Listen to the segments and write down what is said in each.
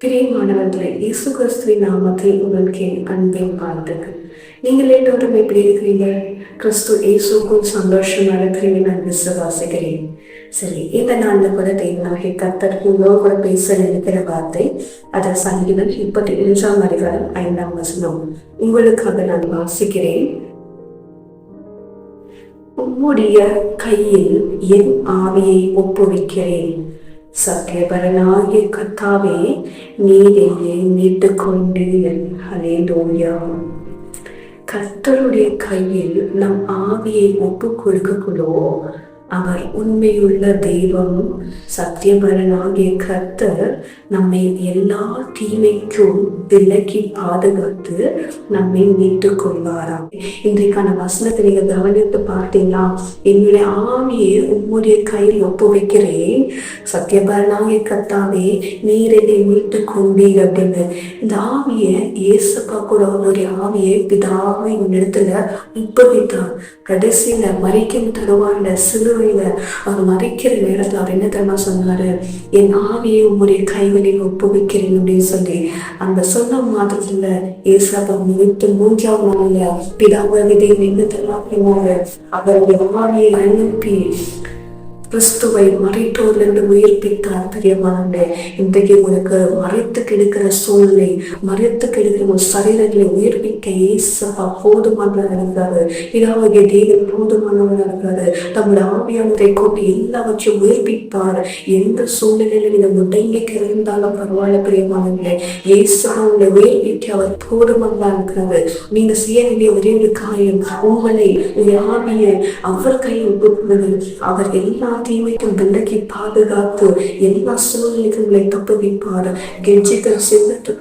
பிரியமானவர்களே, இயேசு கிறிஸ்துவின் நாமத்தில் உங்களுக்கு என் அன்பின் வாழ்த்துக்கள். நீங்கள் எல்லோரும் எப்படி இருக்கிறீங்க? கிறிஸ்து இயேசுக்குள் சந்தோஷமா இருக்கிறீங்க நான் விசுவாசிக்கிறேன். சரி, இந்த நாள்ல கூட தேவனாகிய கர்த்தர் உங்களோடு கூட பேச நினைக்கிற வார்த்தை அது சங்கீதம் 33 5 உங்களுக்காக நான் வாசிக்கிறேன். உம்முடைய கையில் என் ஆவியை ஒப்புவிக்கிறேன். சத்தியபரனாகிய கர்த்தாவே, நீர் என்னை மீட்டுக் கொண்டீர். ஹல்லேலூயா. கர்த்தருடைய கையில் நம் ஆவியை ஒப்புக் கொடுக்கக்கூடோ அவர் உண்மையுள்ள தெய்வம். சத்தியபரனாகிய கர்த்தர் நம்மை எல்லா தீமைக்கும் விலக்கி பாதுகாத்து நம்மை மீட்டுக் கொள்வாராம். இன்றைக்கான வசனத்தை நீங்க கவனித்து பார்த்தீங்கன்னா, என்னுடைய ஆவியை உம்முடைய கையில் ஒப்புவிக்கிறேன். சத்தியபரனாகிய கர்த்தாவே, நீர் என்னை மீட்டுக் கொண்டீர் அப்படின்னு இந்த ஆவியை ஏசப்பா கூட அவருடைய ஆவியை பிதாவை இடத்துல ஒப்புவித்தார். கடைசியில மறிக்கும் தருவாயில சிலுவையில அவர் மறிக்கிற நேரத்துல அவர் என்ன தெரியுமா சொன்னாரு? என் ஆவியை உங்களுடைய கைகளில் ஒப்புவிக்கிறேன் அப்படின்னு சொல்லி அந்த சொன்ன மாதத்துல ஏசப்பா முடித்து 3ஆம் நாள்ல பிதாவாகிய தேவன் என்ன தெரியுமா அவருடைய ஆவியை அனுப்பி கிறிஸ்துவை மறைத்தோரிலிருந்து உயிர்ப்பித்தார். பிரியமானவர்களே, இன்றைக்கு உங்களுக்கு மறைத்து கிடக்கிற சூழ்நிலை, மறைத்து கிடக்கிற ஒரு சரீரங்களை உயிர்ப்பிக்க ஏசப்பா போதுமானவராக இருக்கிறாரு. பிதாவாகிய தேவன் போதுமானவராக இருக்கிறாரு. நம்முடைய ஆவியானவரை கொண்டு எல்லாவற்றையும் உயிர்ப்பிப்பார். எந்த சூழ்நிலையில நீங்க முடங்கி கிடந்தாலும் பரவாயில்ல பிரியமானவர்களே, ஏசப்பா உங்களை உயிர்ப்பிக்க அவர் போதுமானவராக இருக்கிறாரு. நீங்க செய்ய வேண்டிய ஒரே ஒரு காரியம், உங்களை ஆவியை அவர் கையில் ஒப்புக்கொள்வது. அவர் எல்லா தீமைக்கும் விலக்கி பாதுகாத்து எல்லா சூழ்நிலைக்கும் உங்களை தப்பு வைப்பார். கெஞ்சிகள் சிந்தத்து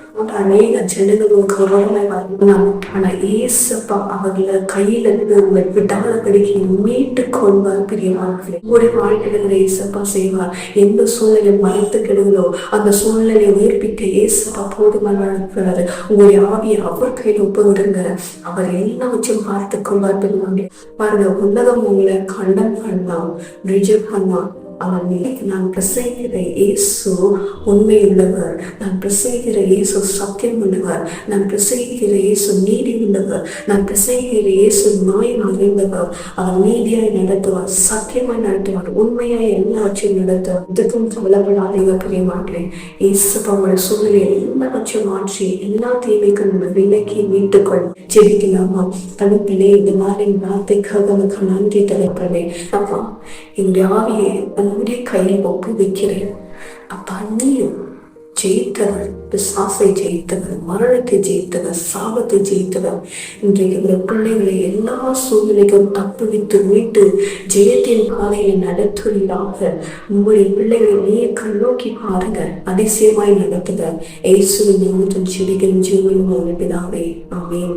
அநேக ஜனங்களுக்கு வரலாம். ஆனா ஏசப்பா அவர்களை கையில இருந்து உங்களை விடாதபடிக்கு மீட்டுக் கொள்வார். பிரியமானவர்களே, ஒரு வாழ்க்கையில ஏசப்பா செய்வார். எந்த சூழ்நிலை மறைத்து கெடுங்களோ அந்த சூழ்நிலையை உயிர்ப்பிக்க ஏசப்பா போதுமானவராக இருக்கிறாரு. உங்களுடைய ஆவியை அவர் கையில் ஒப்புவிடுங்க. அவர் எல்லாவற்றையும் பார்த்துக் கொள்வார். பாருங்க, உலகம் உங்களை கண்டம் பண்ணலாம், ரிஜெக்ட் பண்ணலாம். நான் பிரசங்கிற இயேசு உண்மையுள்ளவர். நான் பிரசங்கிற இயேசு சத்தியம் உள்ளவர். நான் பிரசங்கிற இயேசு நீதி உள்ளவர். நான் பிரசங்கிற இயேசு நியாயம் நிறைந்தவர். அவர் நீதியாய் நடத்துவார், சத்தியமாய் நடத்துவார், உண்மையாய் எல்லாவற்றையும் நடத்துவார். இதுக்கும் கவலைப்படாதீங்க பிரியமானவர்களே. இயேசுவோட சூழ்நிலையை எல்லாவற்றையும் மாற்றி எல்லா தீமைக்கும் நம்ம விலக்கி மீட்டுக்கொள். ஜெபிக்கலாமா? தனிப்பிலே இந்த மாதிரி வார்த்தைக்காக நமக்கு நன்றி தலைப்பனே. அப்பா, என்னுடைய ஆவியை உன்னுடைய கையில் ஒப்புவிக்கிறேன். அப்பா, நீயும் ஜெயித்தவர், பிசாசை ஜெயித்தவர், மரணத்தை ஜெயித்தவர், சாபத்தை ஜெயித்தவர். இன்றைக்கு இந்த பிள்ளைகளை எல்லா சூழ்நிலைக்கும் தப்புவித்து மீட்டு ஜெயத்தின் பாதையை நடத்துவதாக உங்களுடைய பிள்ளைகளை நீ கண்ணோக்கி பாருங்க, அதிசயமாய் நடத்துக. இயேசுவின் நாமத்தில் ஜெபிக்கிறேன் ஜீவனுள்ள பிதாவே, ஆமென்.